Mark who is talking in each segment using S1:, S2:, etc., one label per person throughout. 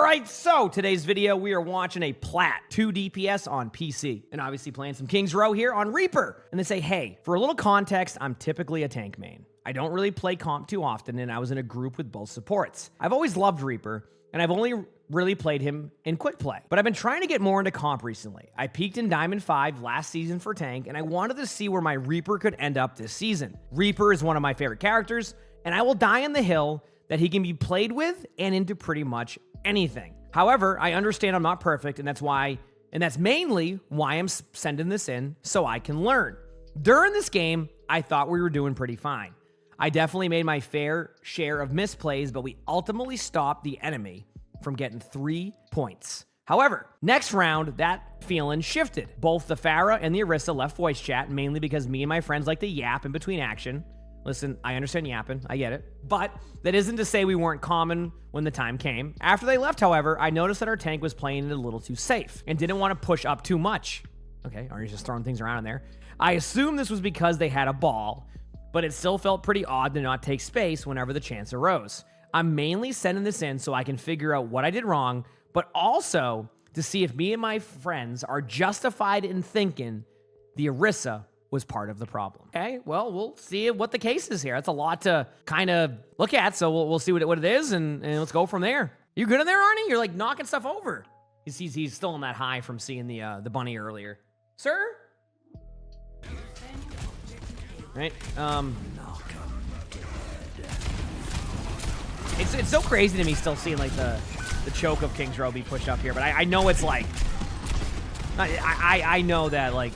S1: Alright, so today's video, we are watching a Plat 2 DPS on PC, and obviously playing some King's Row here on Reaper. And they say, hey, for a little context, I'm typically a tank main. I don't really play comp too often, and I was in a group with both supports. I've always loved Reaper, and I've only really played him in quick play. But I've been trying to get more into comp recently. I peaked in Diamond 5 last season for tank, and I wanted to see where my Reaper could end up this season. Reaper is one of my favorite characters, and I will die on the hill that he can be played with and into pretty much anything. However, I understand I'm not perfect, and that's mainly why I'm sending this in, so I can learn. During this game, I thought we were doing pretty fine. I definitely made my fair share of misplays, but we ultimately stopped the enemy from getting 3 points. However, next round, that feeling shifted. Both the Pharah and the Orisa left voice chat, mainly because me and my friends like to yap in between action. Listen, I understand yapping, I get it. But that isn't to say we weren't common when the time came. After they left, however, I noticed that our tank was playing it a little too safe and didn't want to push up too much. Okay, or he's just throwing things around in there. I assume this was because they had a ball, but it still felt pretty odd to not take space whenever the chance arose. I'm mainly sending this in so I can figure out what I did wrong, but also to see if me and my friends are justified in thinking the Orisa was part of the problem. Okay, well, we'll see what the case is here. That's a lot to kind of look at, so we'll see what it is, and let's go from there. You good in there, Arnie? You're like knocking stuff over. He's still on that high from seeing the bunny earlier. Sir? Right, It's so crazy to me still seeing like the choke of King's Row be pushed up here, but I know it's like, I know that like,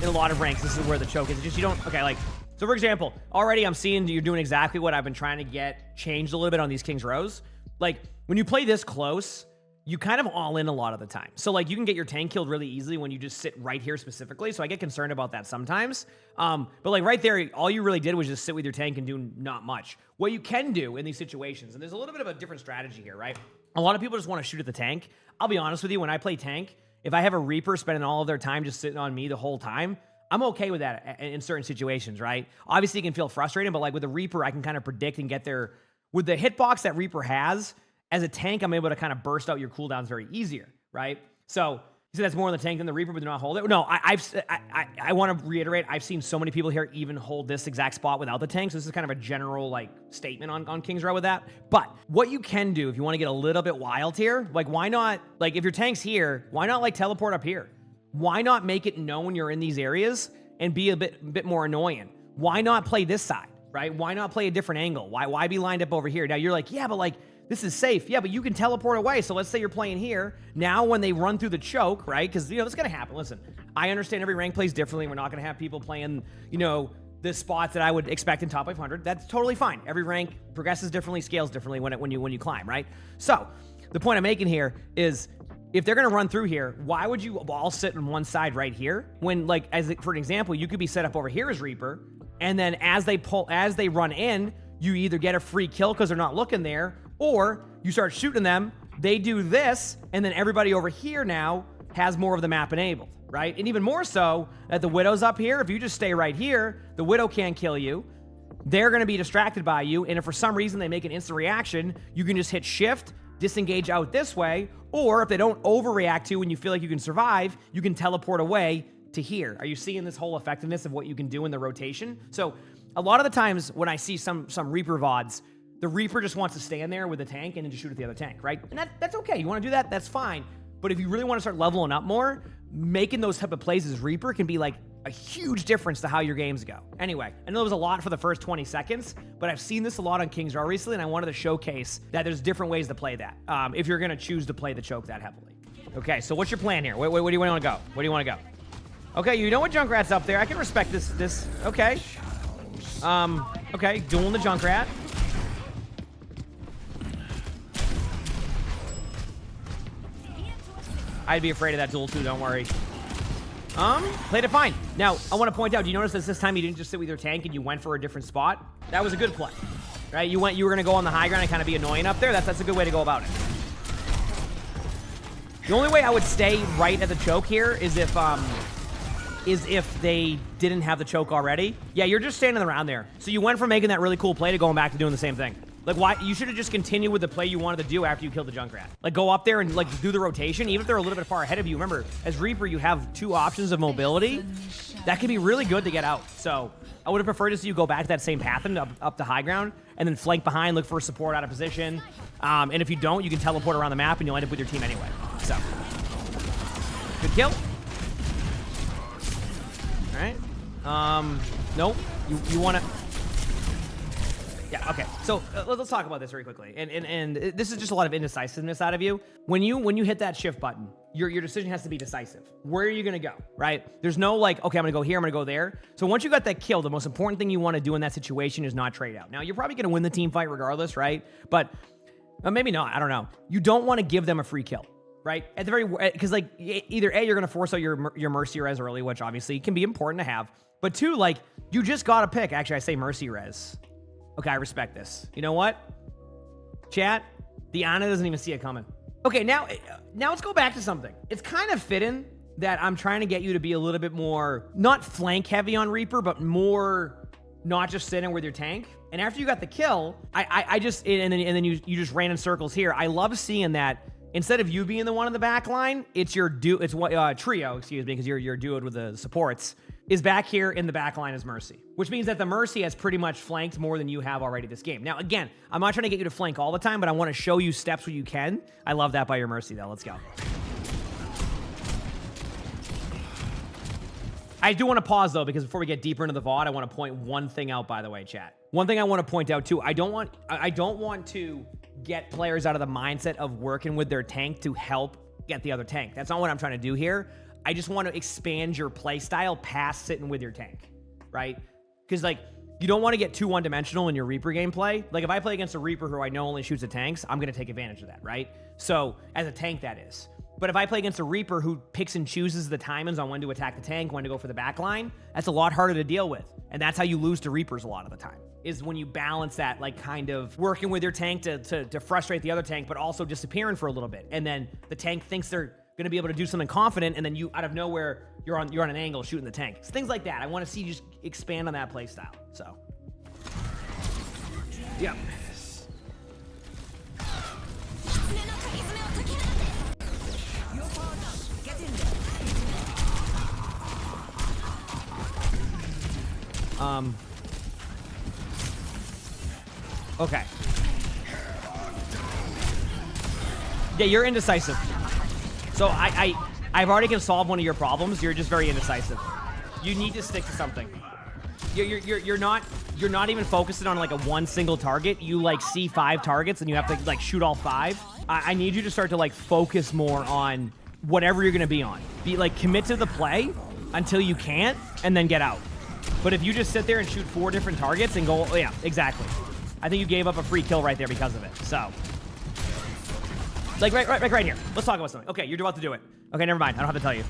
S1: in a lot of ranks, this is where the choke is. It's just you don't, okay, like, so for example, already I'm seeing you're doing exactly what I've been trying to get changed a little bit on these King's Rows. Like, when you play this close, you kind of all in a lot of the time. So like, you can get your tank killed really easily when you just sit right here specifically, so I get concerned about that sometimes. But like right there, all you really did was just sit with your tank and do not much. What you can do in these situations, and there's a little bit of a different strategy here, right? A lot of people just want to shoot at the tank. I'll be honest with you, when I play tank, if I have a Reaper spending all of their time just sitting on me the whole time, I'm okay with that in certain situations, right? Obviously, it can feel frustrating, but like with a Reaper, I can kind of predict and get there. With the hitbox that Reaper has, as a tank, I'm able to kind of burst out your cooldowns very easier, right? So, you see that's more in the tank than the Reaper, but do not hold it. No, I want to reiterate, I've seen so many people here even hold this exact spot without the tank, so this is kind of a general like statement on King's Row with that. But what you can do if you want to get a little bit wild here, like why not, like if your tank's here, why not like teleport up here? Why not make it known you're in these areas and be a bit more annoying? Why not play this side, right? Why not play a different angle? Why be lined up over here? Now you're like, yeah, but like, this is safe. Yeah, but you can teleport away. So let's say you're playing here. Now when they run through the choke, right? Because, you know, it's going to happen. Listen, I understand every rank plays differently. We're not going to have people playing, you know, the spots that I would expect in top 500. That's totally fine. Every rank progresses differently, scales differently when you climb, right? So the point I'm making here is if they're going to run through here, why would you all sit on one side right here when, like, for an example, you could be set up over here as Reaper, and then as they run in, you either get a free kill because they're not looking there, or you start shooting them, they do this, and then everybody over here now has more of the map enabled, right? And even more so, that the Widow's up here, if you just stay right here, the Widow can't kill you. They're going to be distracted by you, and if for some reason they make an instant reaction, you can just hit shift, disengage out this way, or if they don't overreact to you and you feel like you can survive, you can teleport away to here. Are you seeing this whole effectiveness of what you can do in the rotation? So a lot of the times when I see some Reaper VODs, the Reaper just wants to stand there with the tank and then just shoot at the other tank, right? And that's okay. You want to do that? That's fine. But if you really want to start leveling up more, making those type of plays as Reaper can be like a huge difference to how your games go. Anyway, I know there was a lot for the first 20 seconds, but I've seen this a lot on King's Row recently, and I wanted to showcase that there's different ways to play that if you're going to choose to play the choke that heavily. Okay, so what's your plan here? Where do you want to go? Where do you want to go? Okay, you know what Junkrat's up there. I can respect this. Okay. Okay, dueling the Junkrat. I'd be afraid of that duel too, don't worry. Played it fine. Now, I want to point out, do you notice that this time you didn't just sit with your tank and you went for a different spot? That was a good play, right? You were going to go on the high ground and kind of be annoying up there. That's a good way to go about it. The only way I would stay right at the choke here is if they didn't have the choke already. Yeah, you're just standing around there. So you went from making that really cool play to going back to doing the same thing. Like, why? You should have just continued with the play you wanted to do after you killed the Junkrat. Like, go up there and, like, do the rotation, even if they're a little bit far ahead of you. Remember, as Reaper, you have 2 options of mobility. That can be really good to get out. So, I would have preferred to see you go back to that same path and up the high ground, and then flank behind, look for support out of position. And if you don't, you can teleport around the map, and you'll end up with your team anyway. So, good kill. All right. Nope. You want to... Yeah, okay. So let's talk about this very quickly. And this is just a lot of indecisiveness out of you. When you hit that shift button, your decision has to be decisive. Where are you gonna go, right? There's no like, okay, I'm gonna go here, I'm gonna go there. So once you got that kill, the most important thing you want to do in that situation is not trade out. Now you're probably gonna win the team fight regardless, right? But maybe not. I don't know. You don't want to give them a free kill, right? At the very, because like either A, you're gonna force out your mercy res early, which obviously can be important to have. But 2, like you just gotta pick. Actually, I say mercy res. Okay, I respect this. You know what? Chat, the Ana doesn't even see it coming. Okay, now let's go back to something. It's kind of fitting that I'm trying to get you to be a little bit more, not flank heavy on Reaper, but more not just sitting with your tank. And after you got the kill, I just, and then you just ran in circles here. I love seeing that instead of you being the one in the back line, it's your trio, excuse me, because you're duoed with the supports, is back here in the back line as Mercy, which means that the Mercy has pretty much flanked more than you have already this game. Now, again, I'm not trying to get you to flank all the time, but I want to show you steps where you can. I love that by your Mercy, though. Let's go. I do want to pause, though, because before we get deeper into the VOD, I want to point one thing out, by the way, chat. One thing I want to point out, too, I don't want to get players out of the mindset of working with their tank to help get the other tank. That's not what I'm trying to do here. I just want to expand your play style past sitting with your tank, right? Because, like, you don't want to get too one-dimensional in your Reaper gameplay. Like, if I play against a Reaper who I know only shoots at tanks, I'm going to take advantage of that, right? So, as a tank, that is. But if I play against a Reaper who picks and chooses the timings on when to attack the tank, when to go for the back line, that's a lot harder to deal with. And that's how you lose to Reapers a lot of the time, is when you balance that, like, kind of working with your tank to frustrate the other tank, but also disappearing for a little bit. And then the tank thinks they're going to be able to do something confident, and then you, out of nowhere, you're on an angle shooting the tank. So things like that. I want to see you just expand on that play style. So, yeah. Okay. Yeah, you're indecisive. So I've already solved one of your problems. You're just very indecisive. You need to stick to something. You're not even focusing on like one single target. You like see 5 targets and you have to like shoot all 5. I need you to start to like focus more on whatever you're gonna be on. Be like commit to the play until you can't, and then get out. But if you just sit there and shoot 4 different targets and go, yeah, exactly. I think you gave up a free kill right there because of it. So. Like right here. Let's talk about something. Okay, you're about to do it. Okay, never mind. I don't have to tell you.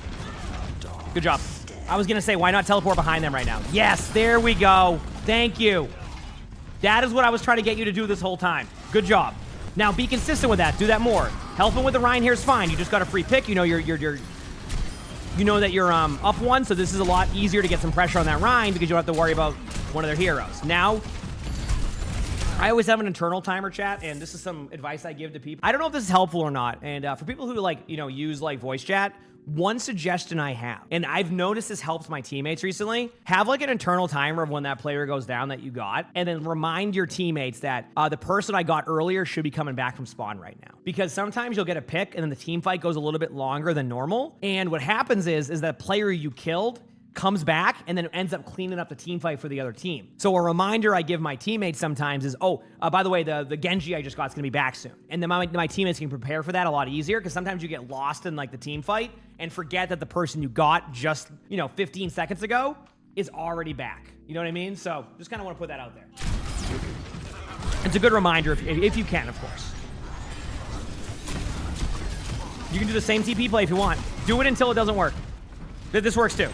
S1: Good job. I was gonna say, why not teleport behind them right now? Yes, there we go. Thank you. That is what I was trying to get you to do this whole time. Good job. Now be consistent with that. Do that more. Helping with the Rhine here is fine. You just got a free pick. You know you know that you're up 1, so this is a lot easier to get some pressure on that Rhine because you don't have to worry about one of their heroes. Now, I always have an internal timer, chat, and this is some advice I give to people. I don't know if this is helpful or not, and for people who like, use like voice chat, one suggestion I have, and I've noticed this helps my teammates recently, have like an internal timer of when that player goes down that you got, and then remind your teammates that the person I got earlier should be coming back from spawn right now. Because sometimes you'll get a pick, and then the team fight goes a little bit longer than normal, and what happens is that player you killed comes back and then ends up cleaning up the team fight for the other team. So a reminder I give my teammates sometimes is, by the way, the Genji I just got is gonna be back soon. And then my teammates can prepare for that a lot easier, because sometimes you get lost in like the team fight and forget that the person you got just, 15 seconds ago is already back. You know what I mean? So just kind of want to put that out there. It's a good reminder if you can, of course. You can do the same TP play if you want. Do it until it doesn't work. This works too.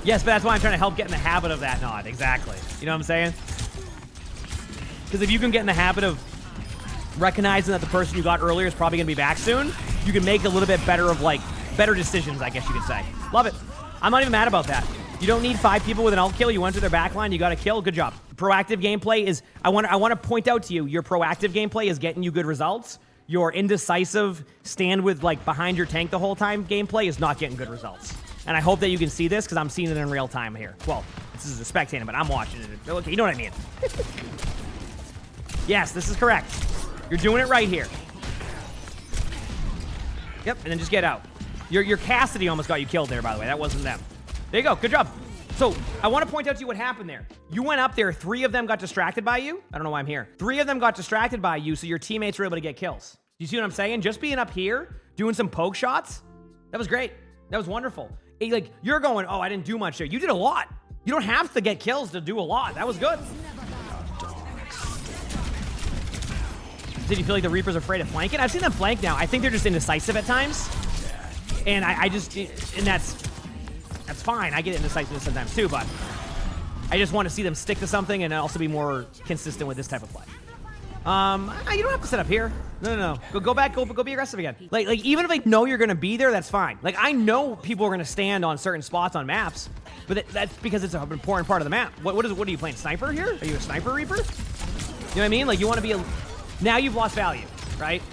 S1: Yes, but that's why I'm trying to help get in the habit of that nod. Exactly. You know what I'm saying? Because if you can get in the habit of recognizing that the person you got earlier is probably going to be back soon, you can make a little bit better of, like, better decisions, I guess you could say. Love it. I'm not even mad about that. You don't need 5 people with an ult kill. You went to their backline. You got a kill. Good job. proactive gameplay is, I want to point out to you, your proactive gameplay is getting you good results. Your indecisive stand with like behind your tank the whole time gameplay is not getting good results. And I hope that you can see this because I'm seeing it in real time here. Well, this is a spectating, but I'm watching it. Okay, you know what I mean. Yes, this is correct. You're doing it right here. Yep, and then just get out. Your Cassidy almost got you killed there, by the way. That wasn't them. There you go. Good job. So I want to point out to you what happened there. You went up there. 3 of them got distracted by you. I don't know why I'm here. 3 of them got distracted by you, so your teammates were able to get kills. You see what I'm saying? Just being up here, doing some poke shots, that was great. That was wonderful. Like, you're going, oh, I didn't do much there. You did a lot. You don't have to get kills to do a lot. That was good. Did you feel like the Reaper's afraid of flanking? I've seen them flank now. I think they're just indecisive at times. And and that's fine. I get indecisive sometimes too, but I just want to see them stick to something and also be more consistent with this type of play. You don't have to sit up here. No. Go back. Go be aggressive again. Like even if I know you're gonna be there, that's fine. Like I know people are gonna stand on certain spots on maps, but that's because it's an important part of the map. What are you playing? Sniper here? Are you a sniper Reaper? You know what I mean? Like you want to be now you've lost value, right?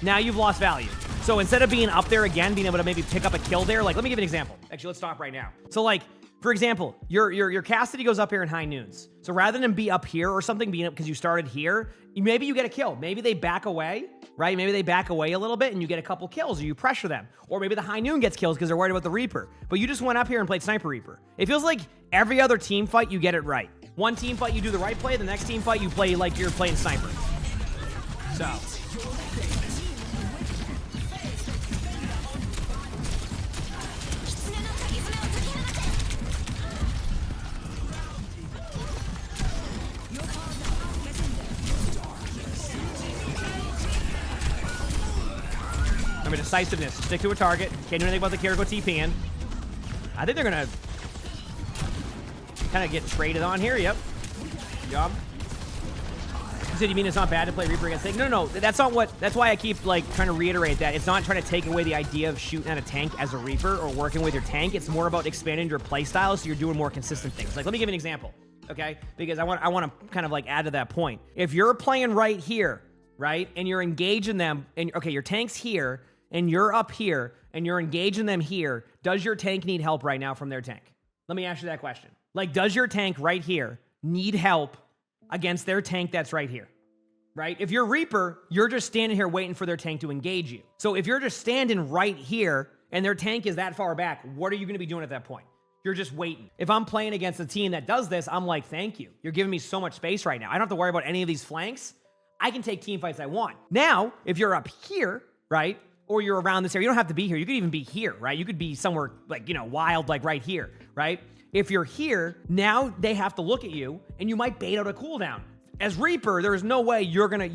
S1: Now you've lost value. So instead of being up there again, being able to maybe pick up a kill there, like let me give you an example. Actually, let's stop right now. So like, for example, your Cassidy goes up here in high noons. So rather than be up here or something, being up because you started here, maybe you get a kill. Maybe they back away, right? Maybe they back away a little bit and you get a couple kills or you pressure them. Or maybe the high noon gets kills because they're worried about the Reaper. But you just went up here and played Sniper Reaper. It feels like every other team fight, you get it right. One team fight, you do the right play. The next team fight, you play like you're playing Sniper. So... Remember, decisiveness. Stick to a target. Can't do anything about the carry, go TP in. I think they're going to kind of get traded on here. Yep. Good job. You said you mean it's not bad to play Reaper against tank? No. That's not what... That's why I keep, like, trying to reiterate that. It's not trying to take away the idea of shooting at a tank as a Reaper or working with your tank. It's more about expanding your playstyle so you're doing more consistent things. Like, let me give you an example, okay? Because I want to kind of, like, add to that point. If you're playing right here, right, and you're engaging them, and, okay, your tank's here, and you're up here, and you're engaging them here, does your tank need help right now from their tank? Let me ask you that question. Like, does your tank right here need help against their tank that's right here? Right? If you're Reaper, you're just standing here waiting for their tank to engage you. So if you're just standing right here, and their tank is that far back, what are you going to be doing at that point? You're just waiting. If I'm playing against a team that does this, I'm like, thank you. You're giving me so much space right now. I don't have to worry about any of these flanks. I can take team fights I want. Now, if you're up here, right? Or you're around this area. You don't have to be here. You could even be here, right? You could be somewhere like, you know, wild, like right here, right? If you're here, now they have to look at you and you might bait out a cooldown. As Reaper, there is no way you're gonna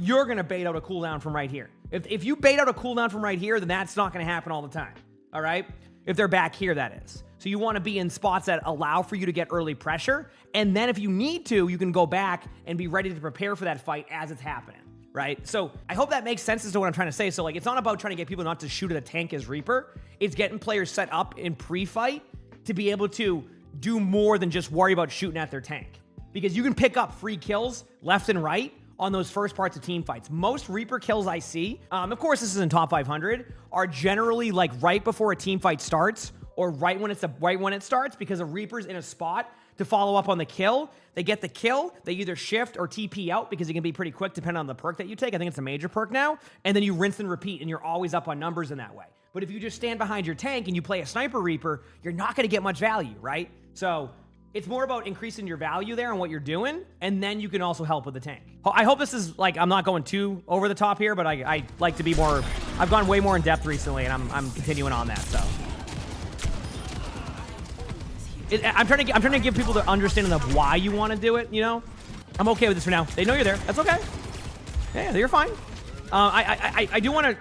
S1: bait out a cooldown from right here. If you bait out a cooldown from right here, then that's not gonna happen all the time, all right? If they're back here, that is. So you wanna be in spots that allow for you to get early pressure, and then if you need to, you can go back and be ready to prepare for that fight as it's happening. Right? So I hope that makes sense as to what I'm trying to say. So like, it's not about trying to get people not to shoot at a tank as Reaper. It's getting players set up in pre-fight to be able to do more than just worry about shooting at their tank. Because you can pick up free kills left and right on those first parts of team fights. Most Reaper kills I see, of course this is in top 500, are generally like right before a team fight starts or right when it starts, because a Reaper's in a spot to follow up on the kill. They get the kill, they either shift or TP out because it can be pretty quick depending on the perk that you take. I think it's a major perk now. And then you rinse and repeat and you're always up on numbers in that way. But if you just stand behind your tank and you play a Sniper Reaper, you're not gonna get much value, right? So it's more about increasing your value there on what you're doing, and then you can also help with the tank. I hope this is like, I'm not going too over the top here, but I like to be more, I've gone way more in depth recently and I'm continuing on that, so. I'm trying to give people the understanding of why you want to do it, you know? I'm okay with this for now. They know you're there. That's okay. Yeah, you're fine. I do want to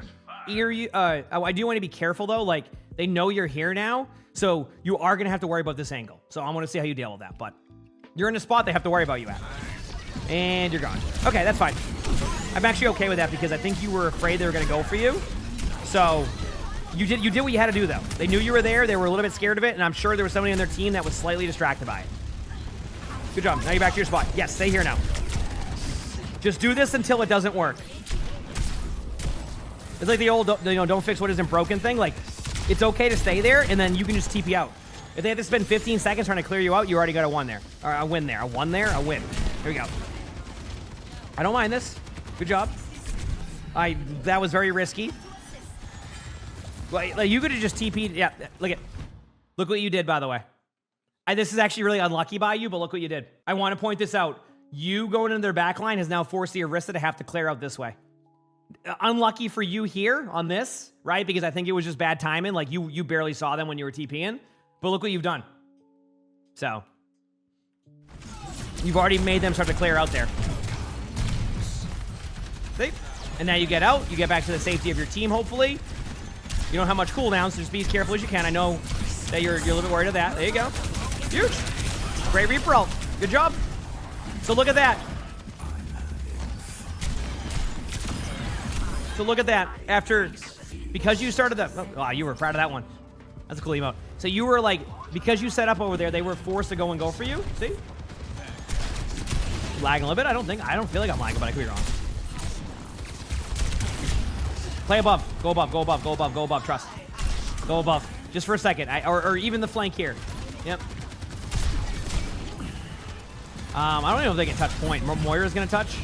S1: ear you. I do want to be careful, though. Like, they know you're here now, so you are going to have to worry about this angle. So I want to see how you deal with that. But you're in a spot they have to worry about you at. And you're gone. Okay, that's fine. I'm actually okay with that because I think you were afraid they were going to go for you. So... You did what you had to do, though. They knew you were there. They were a little bit scared of it, and I'm sure there was somebody on their team that was slightly distracted by it. Good job. Now you're back to your spot. Yes, stay here now. Just do this until it doesn't work. It's like the old, you know, don't fix what isn't broken thing. Like, it's okay to stay there, and then you can just TP out. If they have to spend 15 seconds trying to clear you out, you already got a 1 there. Or a win there. A 1 there, a win. Here we go. I don't mind this. Good job. That was very risky. Like you could have just TP'd. Yeah, look what you did, by the way. This is actually really unlucky by you, but look what you did. I want to point this out. You going into their backline has now forced the Orisa to have to clear out this way. Unlucky for you here on this, right? Because I think it was just bad timing. Like you barely saw them when you were TPing. But look what you've done. So you've already made them start to clear out there. See? And now you get out. You get back to the safety of your team, hopefully. You don't have much cooldown, so just be as careful as you can. I know that you're a little bit worried of that. There you go. Huge. Great Reaper ult. Good job. So look at that. So look at that. After, because you started that. Oh, you were proud of that one. That's a cool emote. So you were like, because you set up over there, they were forced to go and go for you. See? Lagging a little bit. I don't feel like I'm lagging, but I could be wrong. Play above. Go above. Go above. Go above. Go above. Trust. Go above. Just for a second. Or even the flank here. Yep. I don't even know if they can touch point. Moira's gonna touch.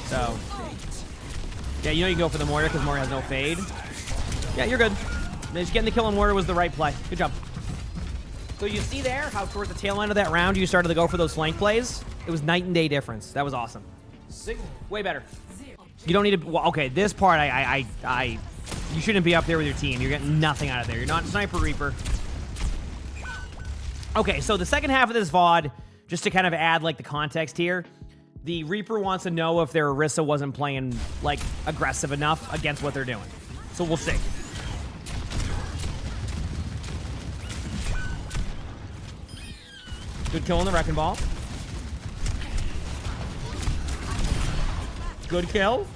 S1: So. Yeah, you know you can go for the Moira because Moira has no fade. Yeah, you're good. Just getting the kill on Moira was the right play. Good job. So you see there how towards the tail end of that round you started to go for those flank plays? It was night and day difference. That was awesome. Way better. You don't need to. Well, okay, this part, you shouldn't be up there with your team. You're getting nothing out of there. You're not Sniper Reaper. Okay, so the second half of this VOD, just to kind of add like the context here, the Reaper wants to know if their Orisa wasn't playing like aggressive enough against what they're doing. So we'll see. Good kill on the Wrecking Ball. Good kill.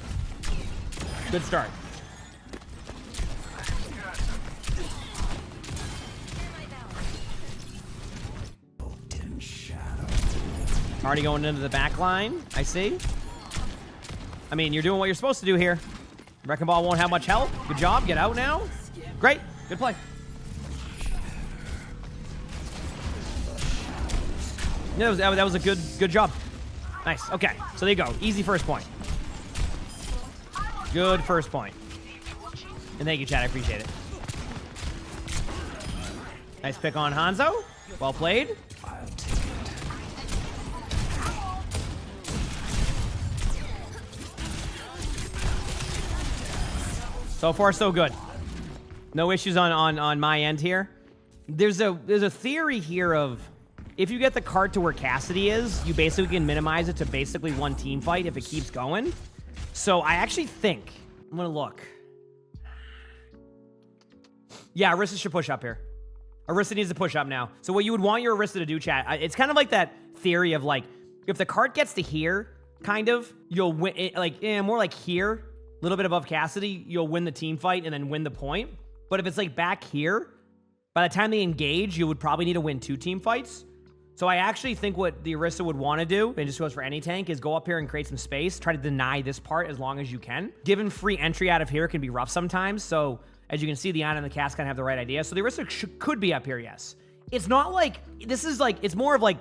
S1: Good start. Already going into the back line, I see. I mean, you're doing what you're supposed to do here. Wrecking Ball won't have much help. Good job. Get out now. Great. Good play. Yeah, that was a good job. Nice. Okay, so there you go. Easy first point. Good first point. And thank you, chat. I appreciate it. Nice pick on Hanzo. Well played. So far, so good. No issues on my end here. There's a theory here of if you get the cart to where Cassidy is, you basically can minimize it to basically one team fight if it keeps going. So I actually think I'm gonna look. Yeah, Orisa should push up here. Orisa needs to push up now. So what you would want your Orisa to do, chat, it's kind of like that theory of like if the cart gets to here, kind of, you'll win. Like more like here, a little bit above Cassidy, you'll win the team fight and then win the point. But if it's like back here, by the time they engage, you would probably need to win 2 team fights. So I actually think what the Orisa would want to do, and just goes for any tank, is go up here and create some space, try to deny this part as long as you can. Given free entry out of here can be rough sometimes, so as you can see, the Ana and the Cass kind of have the right idea. So the Orisa could be up here, yes. It's not like, this is like, it's more of like,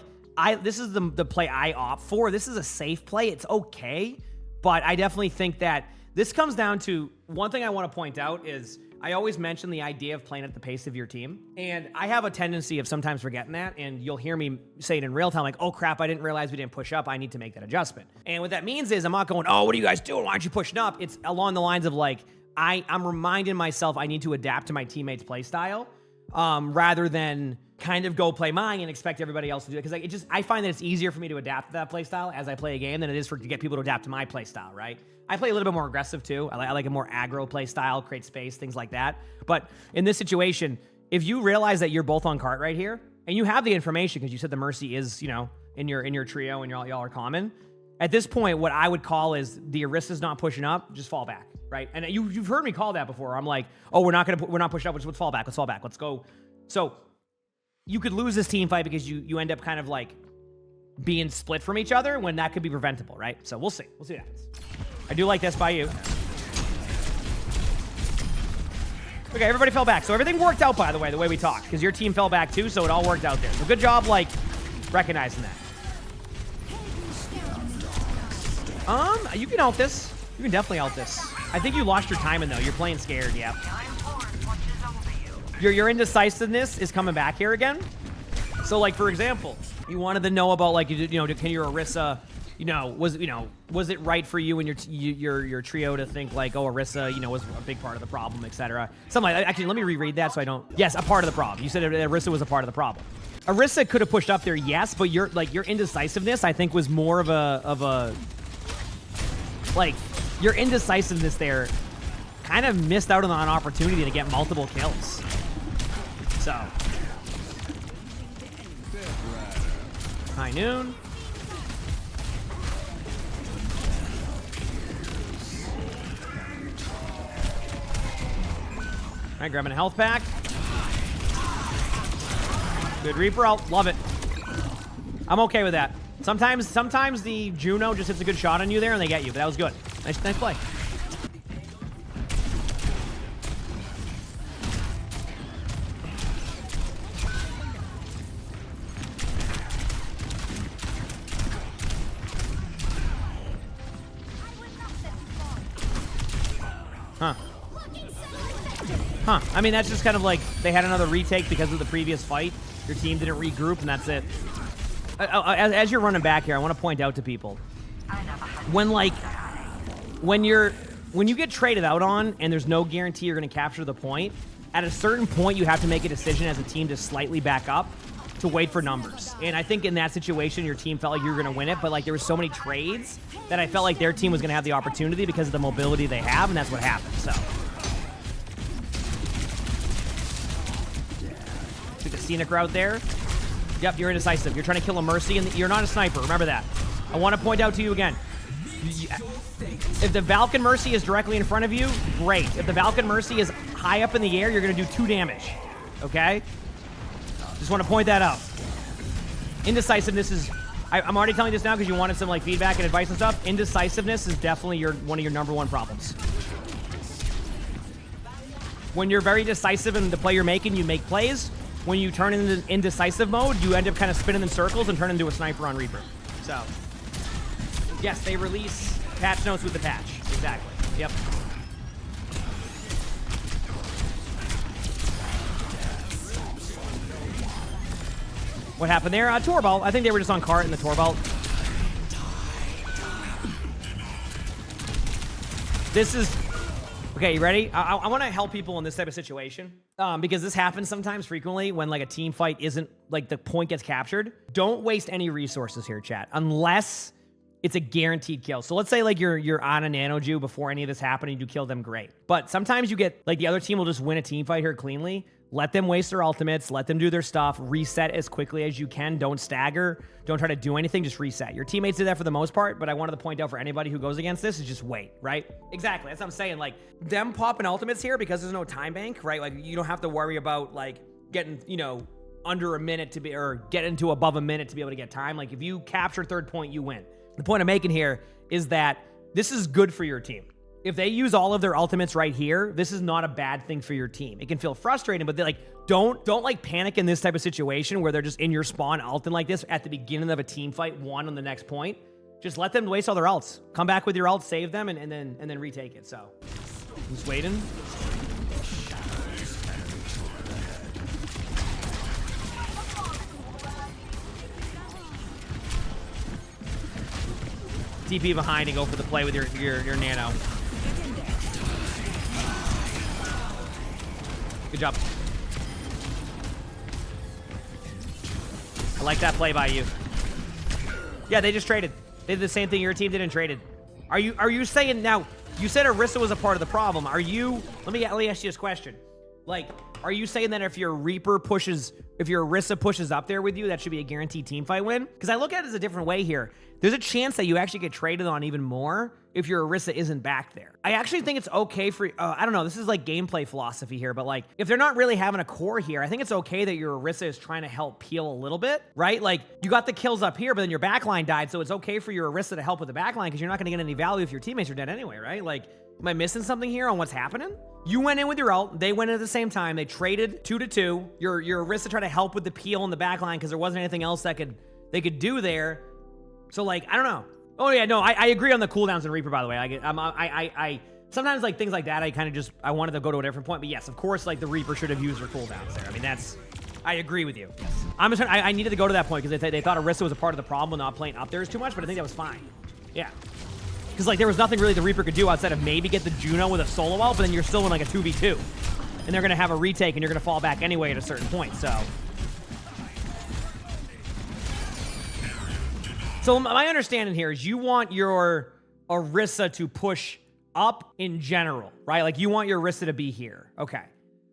S1: this is the play I opt for. This is a safe play. It's okay, but I definitely think that this comes down to, one thing I want to point out is, I always mention the idea of playing at the pace of your team. And I have a tendency of sometimes forgetting that. And you'll hear me say it in real time, like, oh crap, I didn't realize we didn't push up. I need to make that adjustment. And what that means is I'm not going, oh, what are you guys doing? Why aren't you pushing up? It's along the lines of like, I'm reminding myself I need to adapt to my teammates' play style rather than kind of go play mine and expect everybody else to do it. Because I find that it's easier for me to adapt to that play style as I play a game than it is to get people to adapt to my play style, right? I play a little bit more aggressive too. I like a more aggro play style, create space, things like that. But in this situation, if you realize that you're both on cart right here, and you have the information because you said the Mercy is, you know, in your trio and y'all are common. At this point, what I would call is the Orisa's not pushing up, just fall back, right? And you've heard me call that before. I'm like, oh, we're not pushing up, let's fall back, let's go. So you could lose this team fight because you end up kind of like being split from each other when that could be preventable, right? So we'll see. We'll see what happens. I do like this by you. Okay, everybody fell back. So everything worked out, by the way we talked, because your team fell back too, so it all worked out there. So good job, like, recognizing that. You can ult this. You can definitely ult this. I think you lost your timing, though. You're playing scared, yeah. Your indecisiveness is coming back here again. So, like, for example, you wanted to know about, like, you know, can your Orisa, was it right for you and your trio to think, like, oh, Orisa, was a big part of the problem, etc. Something like that. Actually, let me reread that so I don't... Yes, a part of the problem. You said Orisa was a part of the problem. Orisa could have pushed up there, yes, but your indecisiveness, I think, was more of a like, your indecisiveness there kind of missed out on an opportunity to get multiple kills. So. High noon. All right, grabbing a health pack. Good Reaper ult. Love it. I'm okay with that. Sometimes the Juno just hits a good shot on you there and they get you, but that was good. Nice play. Huh. I mean, that's just kind of like they had another retake because of the previous fight. Your team didn't regroup, and that's it. As you're running back here, I want to point out to people, when you get traded out on and there's no guarantee you're going to capture the point, at a certain point you have to make a decision as a team to slightly back up to wait for numbers. And I think in that situation, your team felt like you were going to win it, but like there were so many trades that I felt like their team was going to have the opportunity because of the mobility they have, and that's what happened. So. Took the scenic route there. Yep, you're indecisive. You're trying to kill a Mercy, and you're not a sniper. Remember that. I want to point out to you again. If the Valken Mercy is directly in front of you, great. If the Valken Mercy is high up in the air, you're going to do 2 damage. Okay? Just want to point that out. Indecisiveness is... I'm already telling you this now because you wanted some like feedback and advice and stuff. Indecisiveness is definitely one of your #1 problems. When you're very decisive in the play you're making, you make plays. When you turn into indecisive mode, you end up kind of spinning in circles and turn into a sniper on Reaper. So, yes, they release patch notes with the patch. Exactly. Yep. What happened there? Torbal. I think they were just on cart in the Torbal. This is... Okay, you ready? I want to help people in this type of situation because this happens sometimes frequently when like a team fight isn't like the point gets captured. Don't waste any resources here, chat, unless it's a guaranteed kill. So let's say like you're on a Nano Jew before any of this happened and you kill them, great. But sometimes you get like the other team will just win a team fight here cleanly. Let them waste their ultimates. Let them do their stuff. Reset as quickly as you can. Don't stagger. Don't try to do anything. Just reset. Your teammates did that for the most part, but I wanted to point out for anybody who goes against this is just wait, right? Exactly. That's what I'm saying. Like, them popping ultimates here because there's no time bank, right? Like, you don't have to worry about, like, getting, under a minute to be, or get into above a minute to be able to get time. Like, if you capture third point, you win. The point I'm making here is that this is good for your team. If they use all of their ultimates right here, this is not a bad thing for your team. It can feel frustrating, but they like don't like panic in this type of situation where they're just in your spawn ulting like this at the beginning of a team fight, one on the next point. Just let them waste all their ults. Come back with your ult, save them, and then retake it. So, just waiting. TP behind and go for the play with your nano. Good job. I like that play by you. Yeah, they just traded. They did the same thing your team did and traded. Are you saying now, you said Orisa was a part of the problem. Let me ask you this question. Like, are you saying that if your Reaper pushes, if your Orisa pushes up there with you, that should be a guaranteed team fight win? Because I look at it as a different way here. There's a chance that you actually get traded on even more if your Orisa isn't back there. I actually think it's okay for, I don't know, this is like gameplay philosophy here, but like, if they're not really having a core here, I think it's okay that your Orisa is trying to help peel a little bit, right? Like, you got the kills up here, but then your backline died, so it's okay for your Orisa to help with the backline because you're not going to get any value if your teammates are dead anyway, right? Like, am I missing something here on what's happening? You went in with your ult, they went in at the same time, they traded 2-2. Your Orisa tried to help with the peel in the backline because there wasn't anything else that they could do there. So like, I don't know. Oh yeah, no, I agree on the cooldowns in Reaper, by the way. I sometimes like things like that, I wanted to go to a different point, but yes, of course, like the Reaper should have used her cooldowns there. I mean, I agree with you. Yes. I needed to go to that point because they thought Orisa was a part of the problem with not playing up there too much, but I think that was fine. Yeah. Because like there was nothing really the Reaper could do outside of maybe get the Juno with a solo ult, but then you're still in like a 2v2. And they're gonna have a retake and you're gonna fall back anyway at a certain point, so. So my understanding here is you want your Orisa to push up in general, right? Like you want your Orisa to be here. Okay.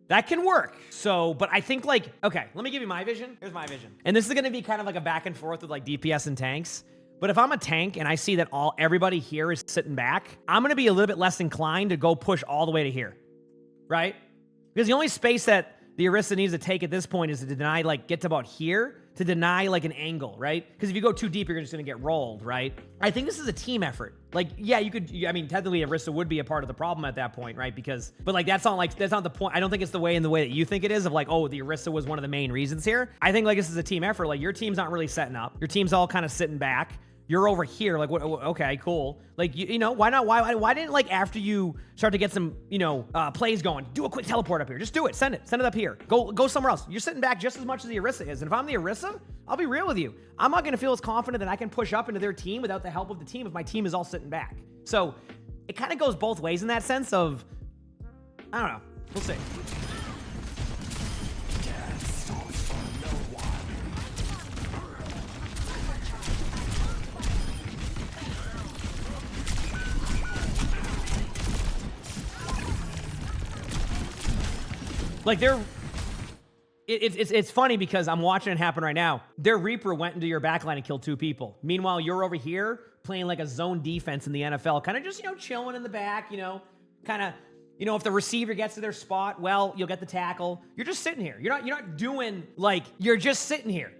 S1: That can work. So, but I think like, okay, let me give you my vision. Here's my vision. And this is gonna be kind of like a back and forth with like DPS and tanks. But if I'm a tank and I see that everybody here is sitting back, I'm gonna be a little bit less inclined to go push all the way to here, right? Because the only space that the Orisa needs to take at this point is to deny, like, get to about here, to deny, like, an angle, right? Because if you go too deep, you're just gonna get rolled, right? I think this is a team effort. Like, yeah, I mean, technically, Orisa would be a part of the problem at that point, right? Because, but, like, that's not the point. I don't think it's the way that you think it is of, like, oh, the Orisa was one of the main reasons here. I think, like, this is a team effort. Like, your team's not really setting up. Your team's all kind of sitting back. You're over here, like, what? Okay, cool. Like, you know, why not? Why didn't, like, after you start to get some, you know, plays going, do a quick teleport up here. Just do it. Send it up here. Go somewhere else. You're sitting back just as much as the Orisa is. And if I'm the Orisa, I'll be real with you. I'm not going to feel as confident that I can push up into their team without the help of the team if my team is all sitting back. So it kind of goes both ways in that sense of, I don't know. We'll see. Like, it's funny because I'm watching it happen right now. Their Reaper went into your backline and killed 2 people. Meanwhile, you're over here playing like a zone defense in the NFL, kind of just, you know, chilling in the back, you know, kind of, you know, if the receiver gets to their spot, well, you'll get the tackle. You're just sitting here. You're not doing, like, you're just sitting here.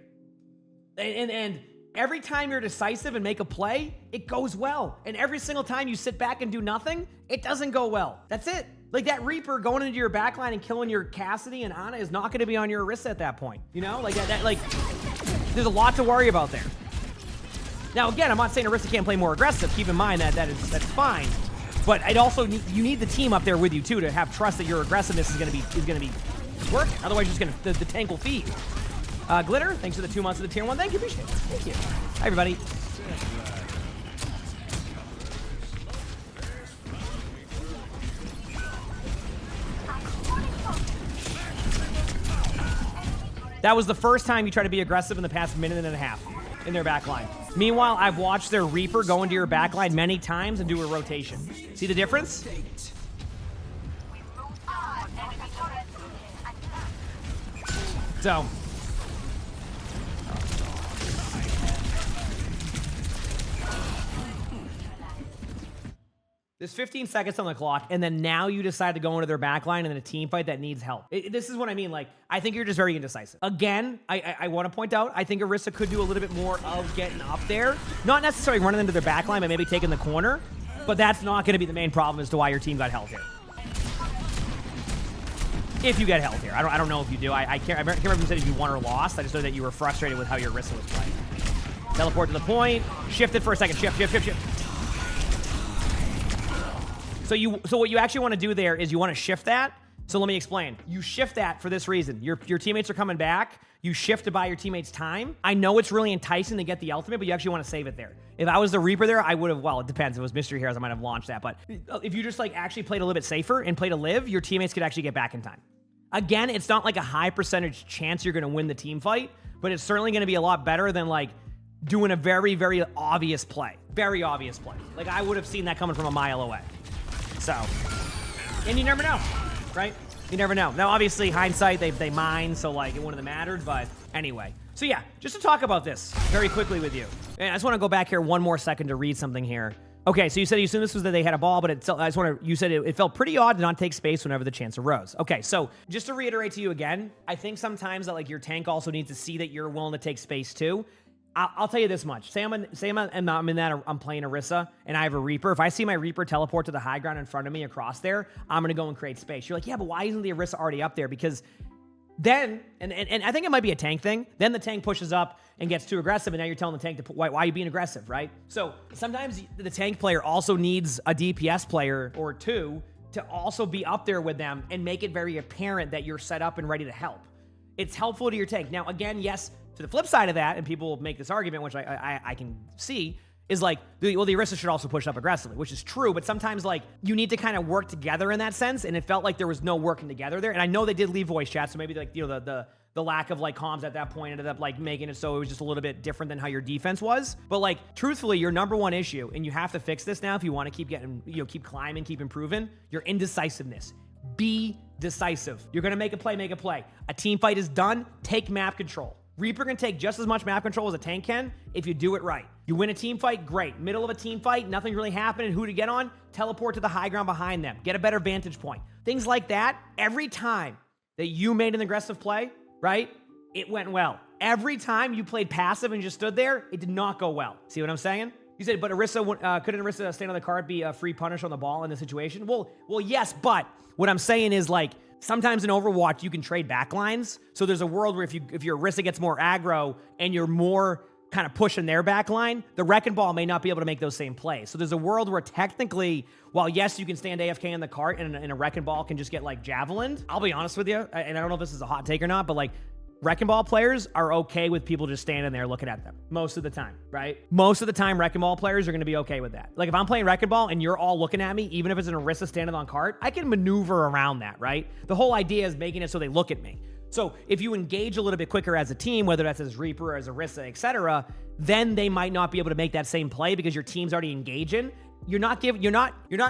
S1: And every time you're decisive and make a play, it goes well. And every single time you sit back and do nothing, it doesn't go well. That's it. Like, that Reaper going into your backline and killing your Cassidy and Ana is not going to be on your Orisa at that point. You know? Like, like, there's a lot to worry about there. Now, again, I'm not saying Orisa can't play more aggressive. Keep in mind that's fine. But I'd also you need the team up there with you, too, to have trust that your aggressiveness is going to be working. Otherwise, you're just going to, the tank will feed. Glitter, thanks for the 2 months of the tier 1. Thank you, appreciate it. Thank you. Hi, everybody. That was the first time you tried to be aggressive in the past minute and a half in their backline. Meanwhile, I've watched their Reaper go into your backline many times and do a rotation. See the difference? So. There's 15 seconds on the clock, and then now you decide to go into their backline in a team fight that needs help. This is what I mean. Like, I think you're just very indecisive. Again, I want to point out, I think Orisa could do a little bit more of getting up there. Not necessarily running into their backline, but maybe taking the corner. But that's not going to be the main problem as to why your team got held here. If you get held here. I don't know if you do. I can't remember if you said if you won or lost. I just know that you were frustrated with how your Orisa was playing. Teleport to the point. Shifted for a second. Shift. So what you actually want to do there is you want to shift that. So let me explain. You shift that for this reason. Your teammates are coming back. You shift to buy your teammates time. I know it's really enticing to get the ultimate, but you actually want to save it there. If I was the Reaper there, I would have, well, it depends. If it was Mystery Heroes, I might have launched that. But if you just like actually played a little bit safer and played to live, your teammates could actually get back in time. Again, it's not like a high percentage chance you're going to win the team fight, but it's certainly going to be a lot better than like doing a very, very obvious play. Very obvious play. Like, I would have seen that coming from a mile away. So, and you never know, right? You never know. Now, obviously, hindsight, they mine, so like it wouldn't have mattered, but anyway. So yeah, just to talk about this very quickly with you. And I just want to go back here one more second to read something here. Okay, so you said this was that they had a ball, but you said it felt pretty odd to not take space whenever the chance arose. Okay, so just to reiterate to you again, I think sometimes that like your tank also needs to see that you're willing to take space too. I'll tell you this much. Say I'm playing Orisa and I have a Reaper. If I see my Reaper teleport to the high ground in front of me across there, I'm gonna go and create space. You're like, yeah, but why isn't the Orisa already up there? Because then, and I think it might be a tank thing, then the tank pushes up and gets too aggressive, and now you're telling the tank to why are you being aggressive, right? So sometimes the tank player also needs a DPS player or two to also be up there with them and make it very apparent that you're set up and ready to help. It's helpful to your tank. Now, again, yes, to the flip side of that, and people make this argument, which I can see, is like, the Orisa should also push up aggressively, which is true, but sometimes like you need to kind of work together in that sense, and it felt like there was no working together there. And I know they did leave voice chat, so maybe like, you know, the lack of like comms at that point ended up like making it so it was just a little bit different than how your defense was. But like, truthfully, your number one issue, and you have to fix this now if you want to keep getting, you know, keep climbing, keep improving, your indecisiveness. Be decisive. You're gonna make a play, make a play. A team fight is done, take map control. Reaper can take just as much map control as a tank can if you do it right. You win a team fight, great. Middle of a team fight, nothing really happening, who to get on? Teleport to the high ground behind them. Get a better vantage point. Things like that, every time that you made an aggressive play, right, it went well. Every time you played passive and just stood there, it did not go well. See what I'm saying? You said, but Orisa, couldn't Orisa stand on the card be a free punish on the ball in this situation? Well, yes, but what I'm saying is like, sometimes in Overwatch, you can trade backlines. So there's a world where if your Orisa gets more aggro and you're more kind of pushing their backline, the Wrecking Ball may not be able to make those same plays. So there's a world where technically, while yes, you can stand AFK in the cart and a Wrecking Ball can just get like javelined. I'll be honest with you, and I don't know if this is a hot take or not, but like Wrecking Ball players are okay with people just standing there looking at them most of the time, right? Most of the time, Wrecking Ball players are going to be okay with that. Like if I'm playing Wrecking Ball and you're all looking at me, even if it's an Orisa standing on cart, I can maneuver around that, right? The whole idea is making it so they look at me. So if you engage a little bit quicker as a team, whether that's as Reaper or as Orisa, etc., then they might not be able to make that same play because your team's already engaging. You're not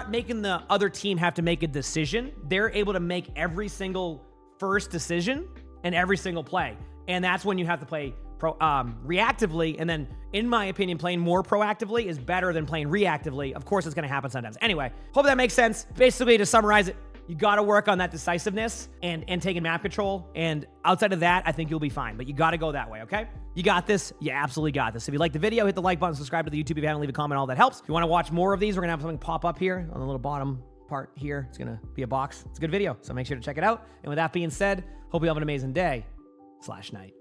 S1: making the other team have to make a decision. They're able to make every single first decision and every single play. And that's when you have to play reactively. And then, in my opinion, playing more proactively is better than playing reactively. Of course, it's going to happen sometimes. Anyway, hope that makes sense. Basically, to summarize it, you got to work on that decisiveness and taking map control. And outside of that, I think you'll be fine. But you got to go that way, okay? You got this. You absolutely got this. If you like the video, hit the like button, subscribe to the YouTube if you haven't, leave a comment, all that helps. If you want to watch more of these, we're going to have something pop up here on the little bottom part here. It's going to be a box. It's a good video, so make sure to check it out. And with that being said, hope you have an amazing day/night.